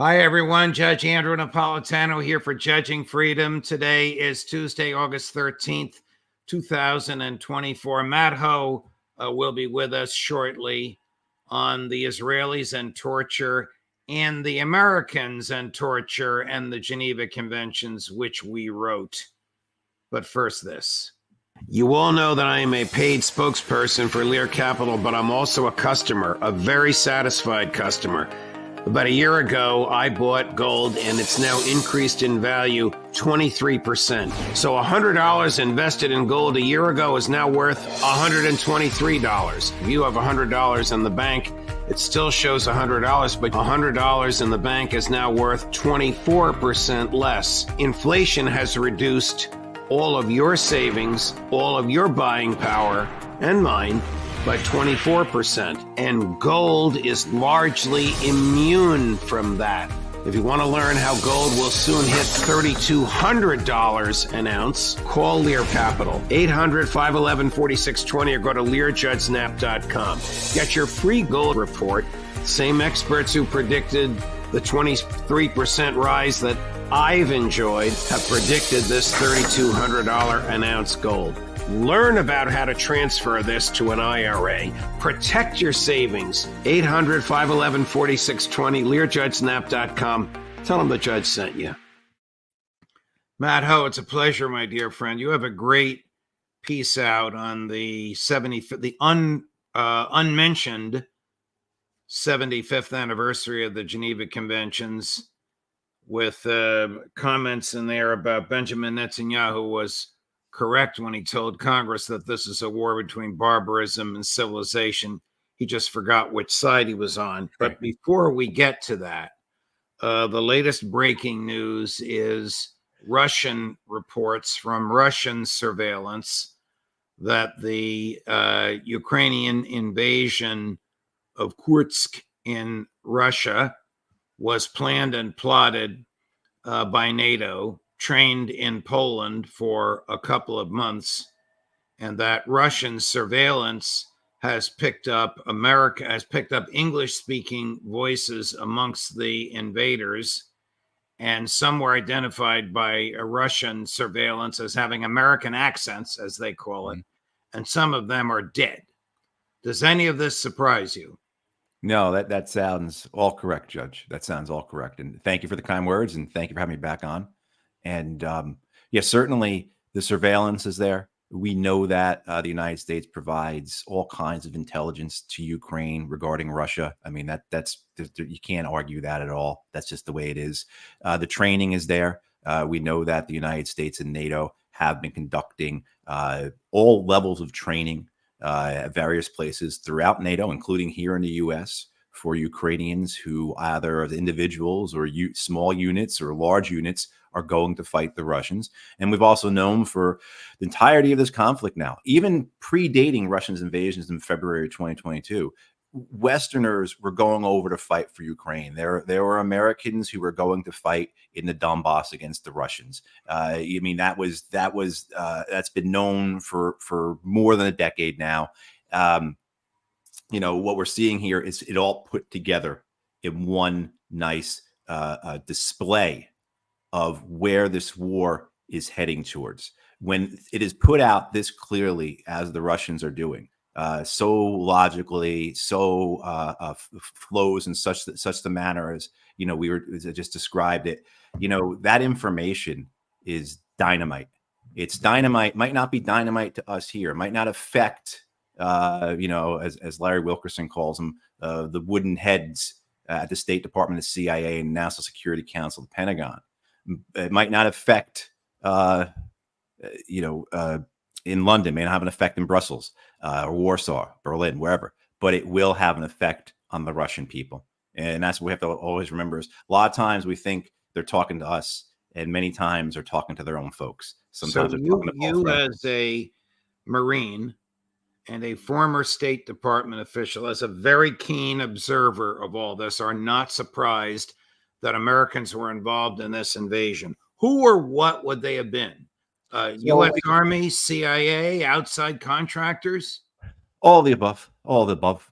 Hi, everyone. Judge Andrew Napolitano here for Judging Freedom. Today is Tuesday, August 13th, 2024. Matt Ho will be with us shortly on the Israelis and torture and the Americans and torture and the Geneva Conventions, which we wrote. But first, this. You all know that I am a paid spokesperson for Lear Capital, but I'm also a customer, a very satisfied customer. About a year ago, I bought gold, and it's now increased in value 23%. So $100 invested in gold a year ago is now worth $123. If you have $100 in the bank, it still shows $100, but $100 in the bank is now worth 24% less. Inflation has reduced all of your savings, all of your buying power, and mine, by 24%, and gold is largely immune from that. If you want to learn how gold will soon hit $3,200 an ounce, call Lear Capital, 800-511-4620, or go to LearJudgeSnap.com. Get your free gold report. Same experts who predicted the 23% rise that I've enjoyed have predicted this $3,200 an ounce gold. Learn about how to transfer this to an IRA. Protect your savings. 800-511-4620, LearJudgeSnap.com. Tell them the judge sent you. Matt Ho, it's a pleasure, my dear friend. You have a great piece out on the unmentioned 75th anniversary of the Geneva Conventions, with comments in there about Benjamin Netanyahu was correct when he told Congress that this is a war between barbarism and civilization. He just forgot which side he was on. But before we get to that, the latest breaking news is Russian reports from Russian surveillance that the Ukrainian invasion of Kursk in Russia was planned and plotted by NATO, trained in Poland for a couple of months, and that Russian surveillance has picked up English-speaking voices amongst the invaders, and some were identified by a Russian surveillance as having American accents, as they call it, and some of them are dead. Does any of this surprise you? No, that sounds all correct, Judge. That sounds all correct. And thank you for the kind words, and thank you for having me back on. And yeah, certainly the surveillance is there. We know that the United States provides all kinds of intelligence to Ukraine regarding Russia. I mean, that's you can't argue that at all. That's just the way it is. The training is there. We know that the United States and NATO have been conducting all levels of training at various places throughout NATO, including here in the U.S., for Ukrainians who either as individuals or small units or large units are going to fight the Russians. And we've also known for the entirety of this conflict now, even predating Russia's invasions in February 2022, Westerners were going over to fight for Ukraine. There were Americans who were going to fight in the Donbass against the Russians. I mean, that's been known for more than a decade now. What we're seeing here is it all put together in one nice display of where this war is heading towards. When it is put out this clearly, as the Russians are doing, so logically, so flows in such the manner as I just described it. That information is dynamite. It's dynamite. Might not be dynamite to us here. Might not affect, as Larry Wilkerson calls them, the wooden heads at the State Department, the CIA, and National Security Council, the Pentagon. It might not affect, in London, may not have an effect in Brussels or Warsaw, Berlin, wherever, but it will have an effect on the Russian people. And that's what we have to always remember is a lot of times we think they're talking to us, and many times they're talking to their own folks. Sometimes so they're talking to you as a Marine and a former State Department official, as a very keen observer of all this, are not surprised that Americans were involved in this invasion. Who or what would they have been? U.S. Army, CIA, outside contractors? All of the above, all of the above,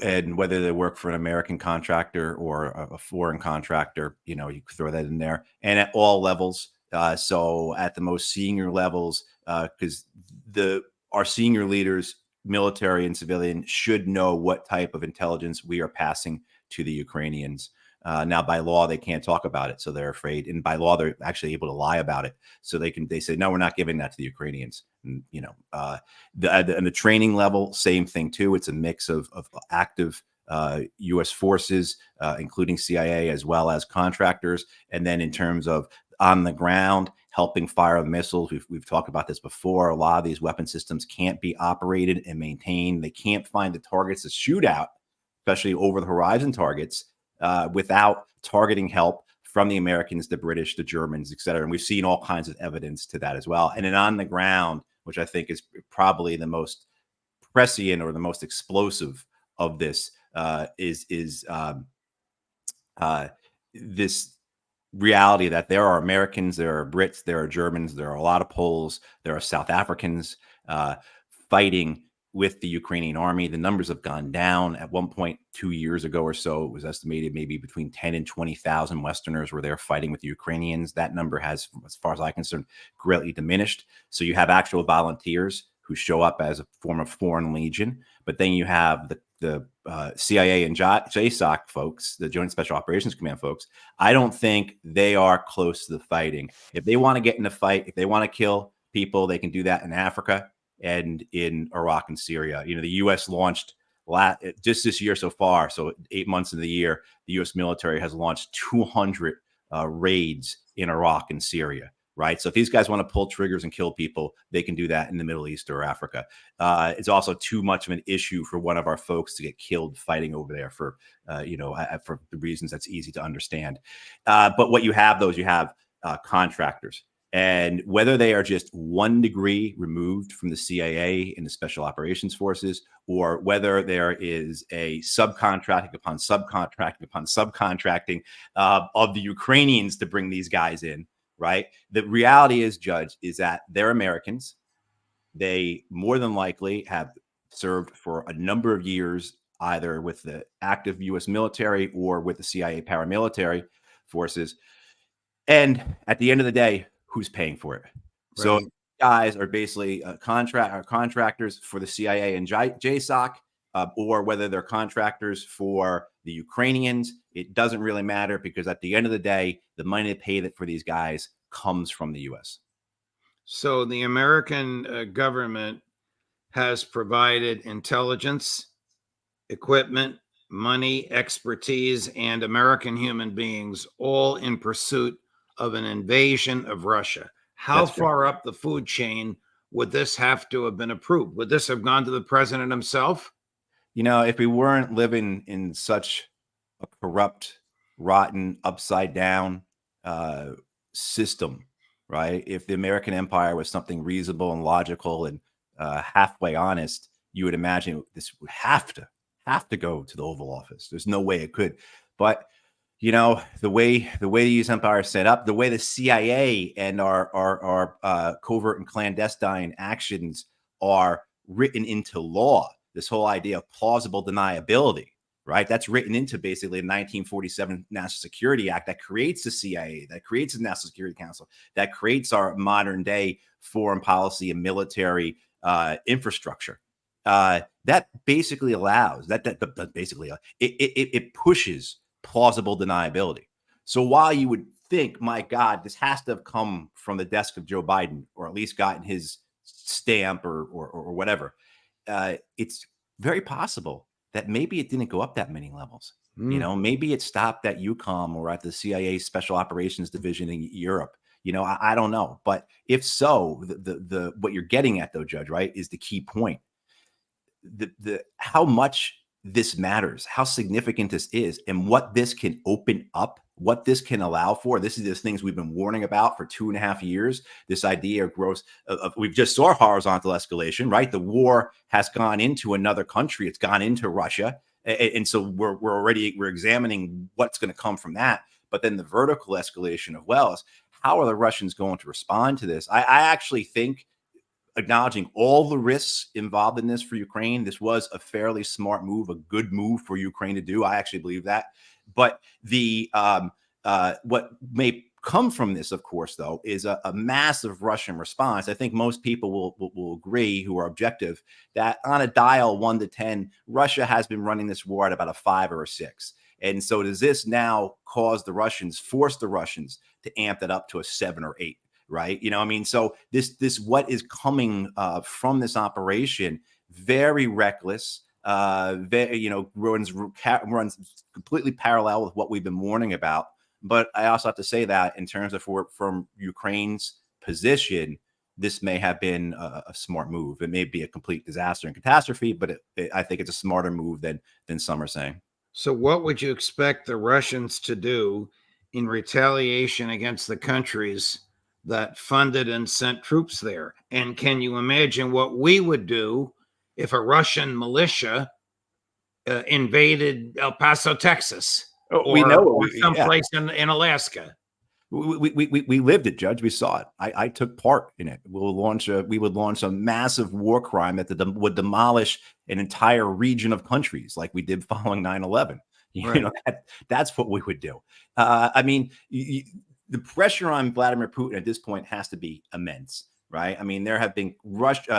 and whether they work for an American contractor or a foreign contractor, you know, you can throw that in there, and at all levels. So at the most senior levels, because the our senior leaders, military and civilian, should know what type of intelligence we are passing to the Ukrainians. Now, by law, they can't talk about it, so they're afraid, and by law, they're actually able to lie about it. So they say, no, we're not giving that to the Ukrainians. And, you know, and the training level, same thing too. It's a mix of active U.S. forces, including CIA, as well as contractors. And then in terms of on the ground, helping fire the missiles, we've talked about this before. A lot of these weapon systems can't be operated and maintained. They can't find the targets to shoot out, especially over the horizon targets, without targeting help from the Americans, the British, the Germans, et cetera. And we've seen all kinds of evidence to that as well. And then on the ground, which I think is probably the most prescient or the most explosive of this, is this reality that there are Americans, there are Brits, there are Germans, there are a lot of Poles, there are South Africans fighting with the Ukrainian army. The numbers have gone down. At one point, 2 years ago or so, it was estimated maybe between 10 and 20,000 Westerners were there fighting with the Ukrainians. That number has, as far as I'm concerned, greatly diminished. So you have actual volunteers who show up as a form of foreign legion, but then you have the CIA and JSOC folks, the Joint Special Operations Command folks. I don't think they are close to the fighting. If they want to get in a fight, if they want to kill people, they can do that in Africa and in Iraq and Syria. You know, the U.S. launched just this year so far, so 8 months into the year, the U.S. military has launched 200 raids in Iraq and Syria, right? So if these guys want to pull triggers and kill people, they can do that in the Middle East or Africa. It's also too much of an issue for one of our folks to get killed fighting over there for the reasons that's easy to understand. But what you have, you have contractors. And whether they are just 1 degree removed from the CIA and the Special Operations Forces, or whether there is a subcontracting upon subcontracting upon subcontracting of the Ukrainians to bring these guys in, right? The reality is, Judge, is that they're Americans. They more than likely have served for a number of years, either with the active U.S. military or with the CIA paramilitary forces. And at the end of the day, who's paying for it? Right. So guys are basically contractors for the CIA and JSOC, or whether they're contractors for the Ukrainians. It doesn't really matter, because at the end of the day, the money they pay for these guys comes from the U.S. So the American government has provided intelligence, equipment, money, expertise, and American human beings, all in pursuit of an invasion of Russia. How far up the food chain would this have to have been approved? Would this have gone to the president himself? You know, if we weren't living in such a corrupt, rotten, upside down system, right? If the American empire was something reasonable and logical and halfway honest, you would imagine this would have to go to the Oval Office. There's no way it could. But you know, the way the U.S. empire is set up, the way the CIA and our covert and clandestine actions are written into law, this whole idea of plausible deniability, right? That's written into basically the 1947 National Security Act that creates the CIA, that creates the National Security Council, that creates our modern day foreign policy and military infrastructure. That basically allows it pushes plausible deniability. So while you would think, my God, this has to have come from the desk of Joe Biden, or at least gotten his stamp or whatever, it's very possible that maybe it didn't go up that many levels. You know, maybe it stopped at UCOM or at the CIA Special Operations Division in Europe. You know, I don't know. But if so, the what you're getting at, though, Judge, right, is the key point. The how much this matters, how significant this is, and what this can open up, what this can allow for. This is the things we've been warning about for 2.5 years. This idea of growth we've just saw horizontal escalation, right? The war has gone into another country. It's gone into Russia. And so we're examining what's going to come from that. But then the vertical escalation of wells, how are the Russians going to respond to this? I actually think acknowledging all the risks involved in this for Ukraine. This was a fairly smart move, a good move for Ukraine to do. I actually believe that. But the what may come from this, of course, though, is a massive Russian response. I think most people will agree, who are objective, that on a dial 1 to 10, Russia has been running this war at about a 5 or a 6. And so does this now force the Russians to amp that up to a 7 or 8? Right. I mean, so this what is coming from this operation, very reckless, runs completely parallel with what we've been warning about. But I also have to say that in terms of from Ukraine's position, this may have been a smart move. It may be a complete disaster and catastrophe, but I think it's a smarter move than some are saying. So what would you expect the Russians to do in retaliation against the countries that funded and sent troops there? And can you imagine what we would do if a Russian militia invaded El Paso, Texas, or someplace in Alaska? We lived it, Judge. We saw it. I took part in it. We would launch a massive war crime that would demolish an entire region of countries, like we did following 9/11. Right. That's what we would do. I mean, the pressure on Vladimir Putin at this point has to be immense, right? I mean, there have been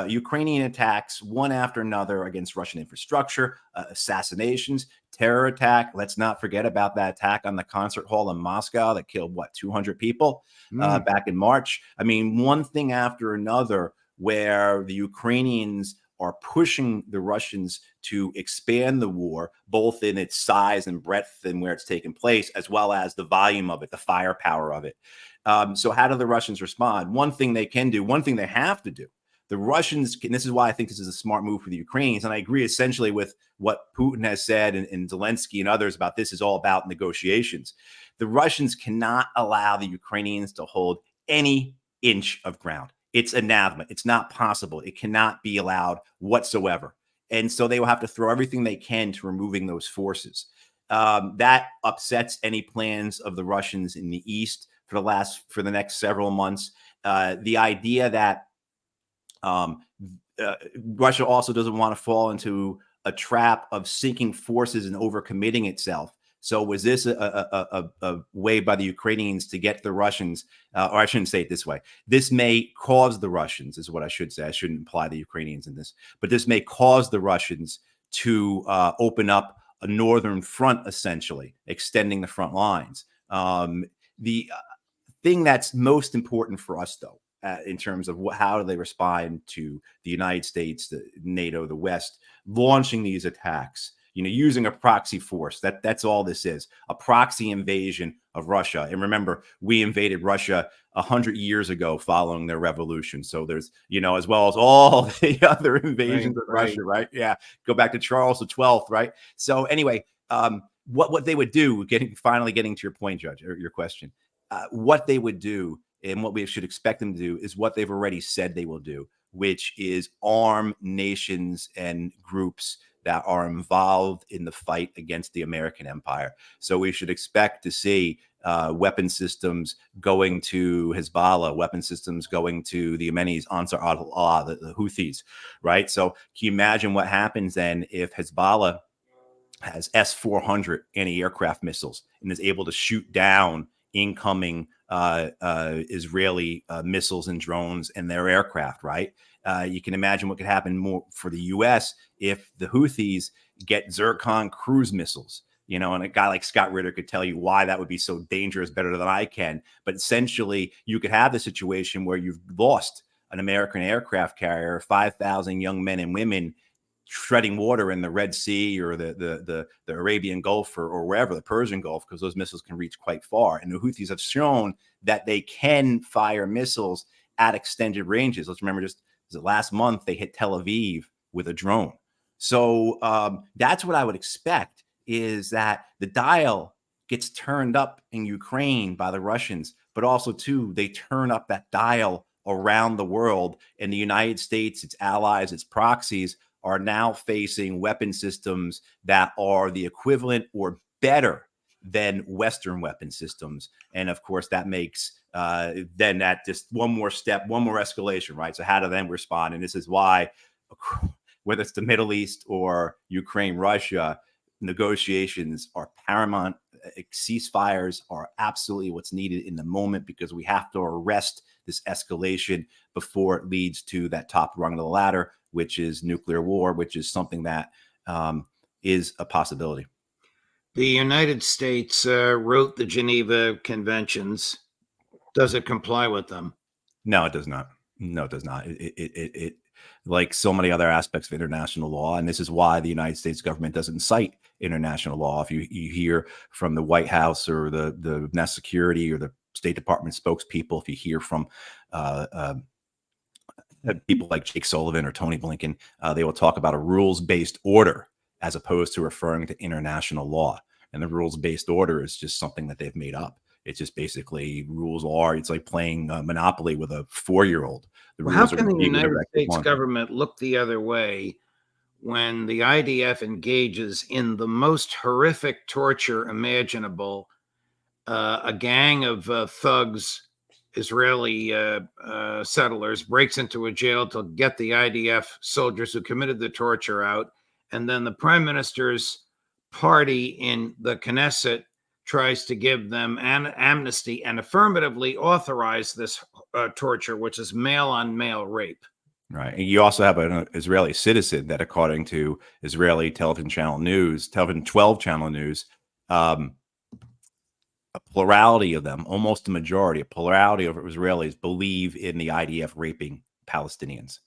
Ukrainian attacks one after another against Russian infrastructure, assassinations, terror attack. Let's not forget about that attack on the concert hall in Moscow that killed 200 people back in March. I mean, one thing after another, where the Ukrainians are pushing the Russians to expand the war, both in its size and breadth and where it's taken place, as well as the volume of it, the firepower of it. So how do the Russians respond? One thing they can do, one thing they have to do. The Russians can, this is why I think this is a smart move for the Ukrainians, and I agree essentially with what Putin has said and Zelensky and others about this is all about negotiations. The Russians cannot allow the Ukrainians to hold any inch of ground. It's anathema. It's not possible. It cannot be allowed whatsoever. And so they will have to throw everything they can to removing those forces. That upsets any plans of the Russians in the East for the next several months. The idea that Russia also doesn't want to fall into a trap of sinking forces and overcommitting itself. So was this a way by the Ukrainians to get the Russians, or I shouldn't say it this way. This may cause the Russians, is what I should say. I shouldn't imply the Ukrainians in this, but this may cause the Russians to open up a northern front, essentially, extending the front lines. The thing that's most important for us, though, in terms of how do they respond to the United States, the NATO, the West, launching these attacks, using a proxy force. That's all this is, a proxy invasion of Russia. And remember, we invaded Russia 100 years ago following their revolution. So there's, as well as all the other invasions of Russia, right? Yeah. Go back to Charles the 12th, right? So anyway, what they would do, finally getting to your point, Judge, or your question, what they would do and what we should expect them to do is what they've already said they will do, which is arm nations and groups that are involved in the fight against the American empire. So we should expect to see weapon systems going to Hezbollah, weapon systems going to the Yemenis, Ansar Allah, the Houthis, right? So can you imagine what happens then if Hezbollah has S-400 anti-aircraft missiles and is able to shoot down incoming Israeli missiles and drones and their aircraft, right? You can imagine what could happen more for the U.S. if the Houthis get Zircon cruise missiles, and a guy like Scott Ritter could tell you why that would be so dangerous better than I can. But essentially, you could have the situation where you've lost an American aircraft carrier, 5,000 young men and women treading water in the Red Sea or the Arabian Gulf or wherever, the Persian Gulf, because those missiles can reach quite far. And the Houthis have shown that they can fire missiles at extended ranges. Let's remember, just last month, they hit Tel Aviv with a drone. So that's what I would expect, is that the dial gets turned up in Ukraine by the Russians, but also, too, they turn up that dial around the world. And the United States, its allies, its proxies, are now facing weapon systems that are the equivalent or better than Western weapon systems. And of course, that makes then that just one more step, one more escalation, right? So how do them respond? And this is why, whether it's the Middle East or Ukraine, Russia, negotiations are paramount. Ceasefires are absolutely what's needed in the moment, because we have to arrest this escalation before it leads to that top rung of the ladder, which is nuclear war, which is something that is a possibility. The United States wrote the Geneva Conventions. Does it comply with them? No, it does not. No, it does not. It like so many other aspects of international law, and this is why the United States government doesn't cite international law. If you hear from the White House or the national security or the State Department spokespeople, if you hear from people like Jake Sullivan or Tony Blinken, they will talk about a rules-based order as opposed to referring to international law. And the rules-based order is just something that they've made up. It's just basically rules are, it's like playing Monopoly with a 4-year-old. Well, how can the United States government look the other way when the IDF engages in the most horrific torture imaginable? A gang of thugs, Israeli settlers, breaks into a jail to get the IDF soldiers who committed the torture out. And then the prime minister's party in the Knesset tries to give them an amnesty and affirmatively authorize this torture, which is male-on-male rape. Right. And you also have an Israeli citizen that, according to Israeli television 12 channel news, a plurality of them, almost a majority, a plurality of Israelis believe in the IDF raping Palestinians.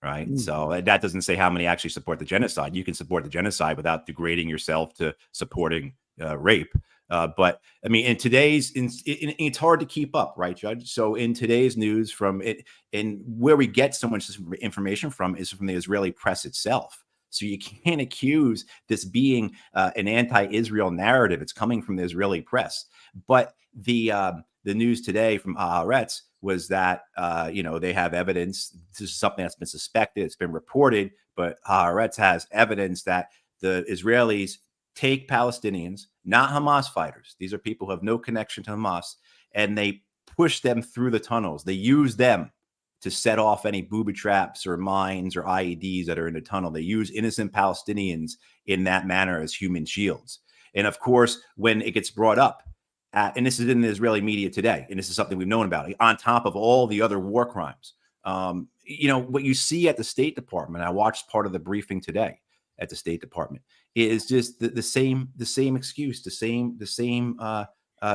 Right. So that doesn't say how many actually support the genocide. You can support the genocide without degrading yourself to supporting rape. But I mean, in today's, it's hard to keep up, right, Judge? So in today's news, from it, and where we get so much information from is from the Israeli press itself. So you can't accuse this being an anti-Israel narrative. It's coming from the Israeli press. But the news today from Haaretz was that they have evidence. This is something that's been suspected. It's been reported, but Haaretz has evidence that the Israelis take Palestinians, not Hamas fighters. These are people who have no connection to Hamas, and they push them through the tunnels. They use them to set off any booby traps or mines or IEDs that are in the tunnel. They use innocent Palestinians in that manner as human shields. And of course, when it gets brought up, and this is in the Israeli media today, and this is something we've known about, on top of all the other war crimes, what you see at the State Department, I watched part of the briefing today at the State Department, is just the same excuse, the same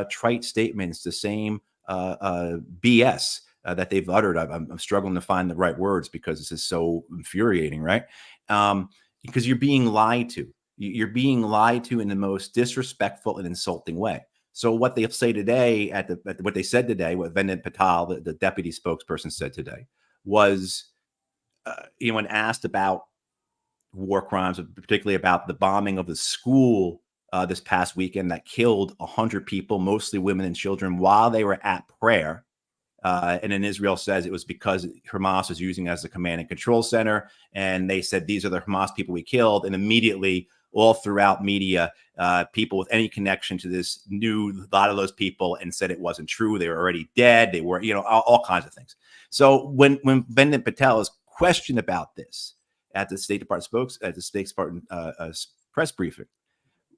trite statements, the same BS that they've uttered. I'm struggling to find the right words because this is so infuriating, right? Because you're being lied to. You're being lied to in the most disrespectful and insulting way. So what they say today, what they said today, what Vendit Patel, the deputy spokesperson, said today was, when asked about war crimes, particularly about the bombing of the school this past weekend that killed 100 people, mostly women and children, while they were at prayer. And then Israel says it was because Hamas was using it as a command and control center. And they said, these are the Hamas people we killed. And immediately, all throughout media, people with any connection to this knew a lot of those people and said it wasn't true. They were already dead. They were, all kinds of things. So when Vendit Patel is questioned about this at the State Department press briefing,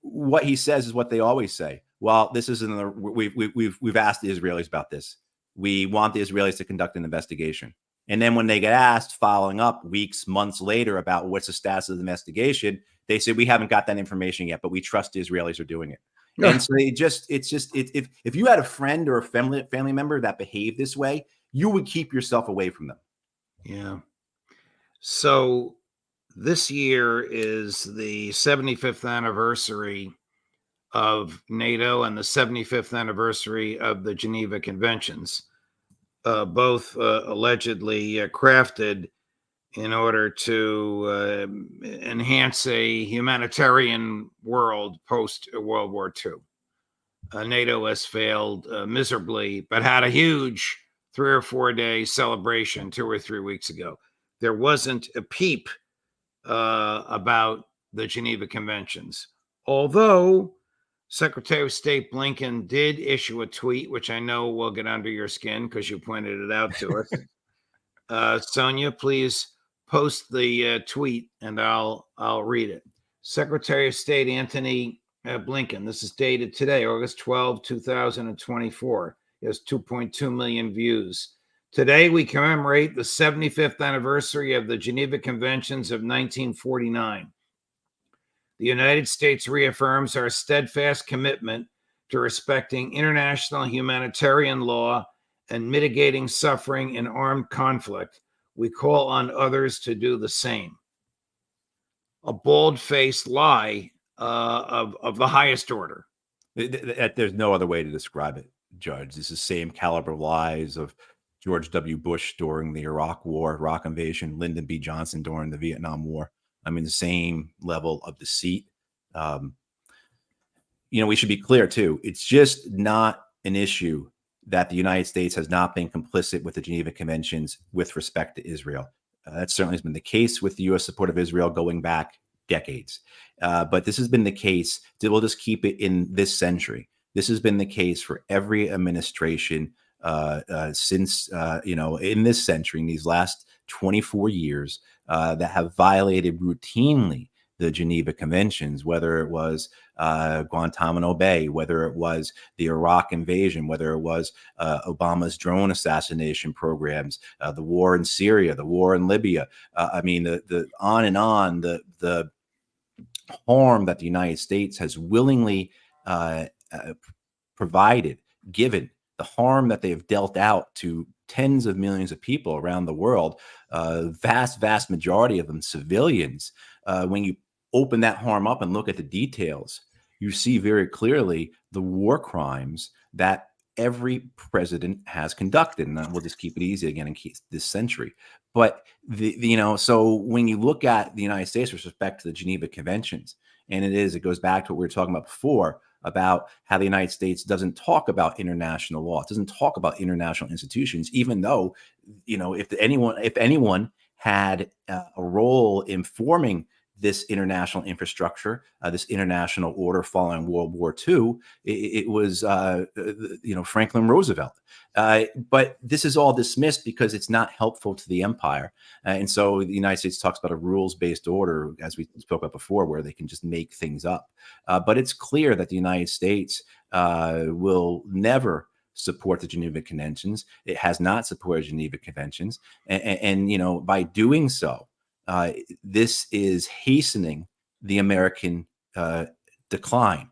what he says is what they always say. Well, this isn't. We've asked the Israelis about this. We want the Israelis to conduct an investigation. And then when they get asked, following up weeks, months later, about what's the status of the investigation, they say, we haven't got that information yet, but we trust the Israelis are doing it. Yeah. And so if you had a friend or a family member that behaved this way, you would keep yourself away from them. Yeah. So this year is the 75th anniversary of NATO and the 75th anniversary of the Geneva Conventions, both allegedly crafted in order to enhance a humanitarian world post-World War II. NATO has failed miserably, but had a huge 3 or 4 day celebration 2 or 3 weeks ago. There wasn't a peep about the Geneva Conventions, although Secretary of State Blinken did issue a tweet, which I know will get under your skin because you pointed it out to us. Sonia, please post the tweet and I'll read it. Secretary of State Antony Blinken, this is dated today, August 12, 2024. It has 2.2 million views. Today, we commemorate the 75th anniversary of the Geneva Conventions of 1949. The United States reaffirms our steadfast commitment to respecting international humanitarian law and mitigating suffering in armed conflict. We call on others to do the same. A bald-faced lie of the highest order. There's no other way to describe it, Judge. This is the same caliber lies of George W. Bush during the Iraq War, Iraq invasion, Lyndon B. Johnson during the Vietnam War. I mean, the same level of deceit. We should be clear, too. It's just not an issue that the United States has not been complicit with the Geneva Conventions with respect to Israel. That certainly has been the case with the U.S. support of Israel going back decades. But this has been the case. We'll just keep it in this century. This has been the case for every administration since, in this century, in these last 24 years, that have violated routinely the Geneva Conventions, whether it was Guantanamo Bay, whether it was the Iraq invasion, whether it was Obama's drone assassination programs, the war in Syria, the war in Libya. The on and on, the harm that the United States has willingly provided, given, the harm that they've dealt out to tens of millions of people around the world, vast majority of them civilians. When you open that harm up and look at the details, you see very clearly the war crimes that every president has conducted. And we'll just keep it easy again in this century. But so when you look at the United States with respect to the Geneva Conventions, and it goes back to what we were talking about before, about how the United States doesn't talk about international law. It doesn't talk about international institutions, even though, if anyone had a role in forming this international infrastructure, this international order following World War II, it was, Franklin Roosevelt. But this is all dismissed because it's not helpful to the empire. And so the United States talks about a rules-based order, as we spoke about before, where they can just make things up. But it's clear that the United States will never support the Geneva Conventions. It has not supported Geneva Conventions. And by doing so, this is hastening the American decline,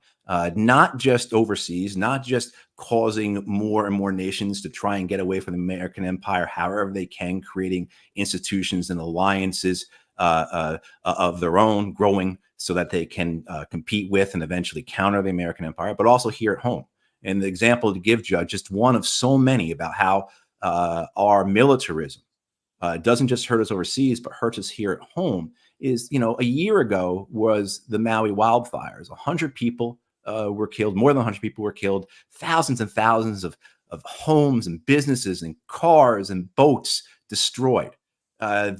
not just overseas, not just causing more and more nations to try and get away from the American empire, however they can, creating institutions and alliances of their own, growing so that they can compete with and eventually counter the American empire, but also here at home. And the example to give, Judge, just one of so many about how our militarism doesn't just hurt us overseas, but hurts us here at home is, a year ago was the Maui Wildfires. 100 people were killed, more than 100 people were killed, thousands and thousands of homes and businesses and cars and boats destroyed.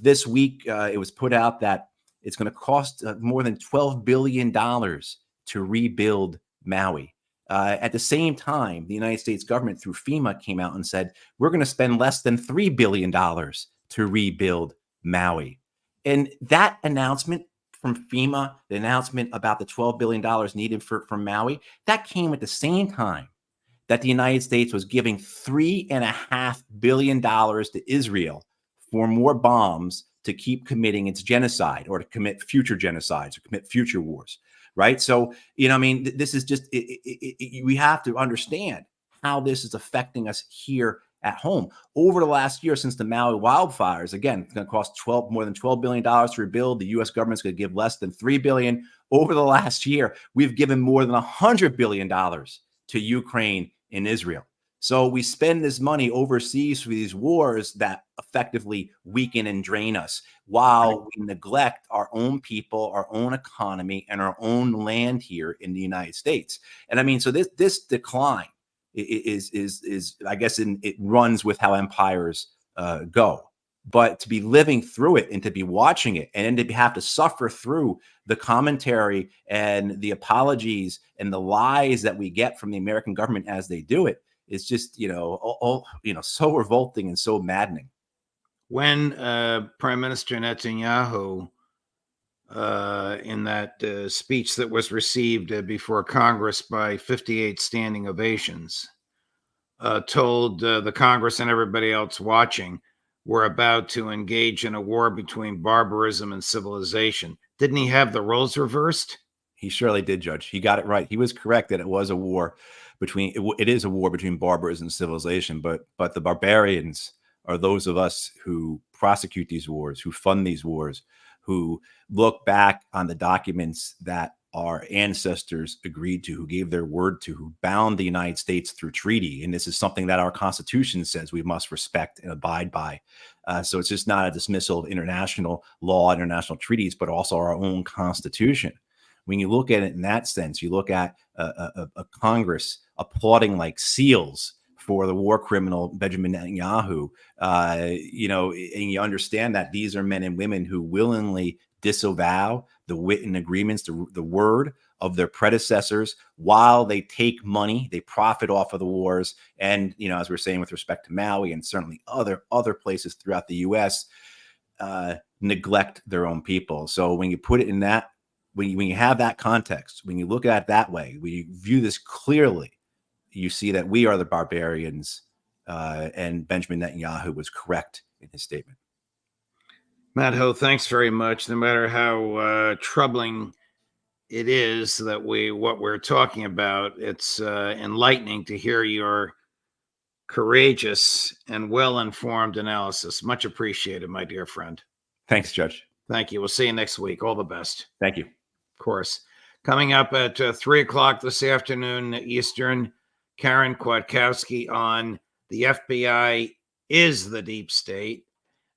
This week, it was put out that it's going to cost more than $12 billion to rebuild Maui. At the same time, the United States government through FEMA came out and said, we're going to spend less than $3 billion to rebuild Maui. And that announcement from FEMA, the announcement about the $12 billion needed for Maui, that came at the same time that the United States was giving $3.5 billion to Israel for more bombs to keep committing its genocide or to commit future genocides or commit future wars. Right. So, this is just we have to understand how this is affecting us here at home. Over the last year, since the Maui wildfires, again, it's going to cost more than $12 billion to rebuild. The U.S. government's going to give less than $3 billion. Over the last year, we've given more than $100 billion to Ukraine and Israel. So we spend this money overseas for these wars that effectively weaken and drain us while we neglect our own people, our own economy, and our own land here in the United States. And so this decline is I guess it runs with how empires go. But to be living through it and to be watching it and then to have to suffer through the commentary and the apologies and the lies that we get from the American government as they do it is just, so revolting and so maddening. When Prime Minister Netanyahu, in that speech that was received before Congress by 58 standing ovations, told the Congress and everybody else watching, we're about to engage in a war between barbarism and civilization. Didn't he have the roles reversed? He surely did, Judge. He got it right. He was correct that it was a war between, it is a war between barbarism and civilization, but the barbarians are those of us who prosecute these wars, who fund these wars, who look back on the documents that our ancestors agreed to, who gave their word to, who bound the United States through treaty. And this is something that our Constitution says we must respect and abide by. So it's just not a dismissal of international law, international treaties, but also our own Constitution. When you look at it in that sense, you look at a Congress applauding like seals for the war criminal Benjamin Netanyahu, and you understand that these are men and women who willingly disavow the written agreements, the word of their predecessors, while they take money, they profit off of the wars. And, as we're saying with respect to Maui and certainly other places throughout the U.S., neglect their own people. So when you put it in that, when you have that context, when you look at it that way, when you view this clearly, you see that we are the barbarians, and Benjamin Netanyahu was correct in his statement. Matt Ho, thanks very much. No matter how troubling it is that what we're talking about, it's enlightening to hear your courageous and well-informed analysis. Much appreciated, my dear friend. Thanks, Judge. Thank you. We'll see you next week. All the best. Thank you. Of course. Coming up at 3 o'clock this afternoon Eastern, Karen Kwiatkowski on the FBI is the deep state.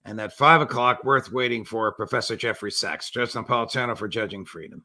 And at 5 o'clock, worth waiting for, Professor Jeffrey Sachs, Judge Napolitano for Judging Freedom.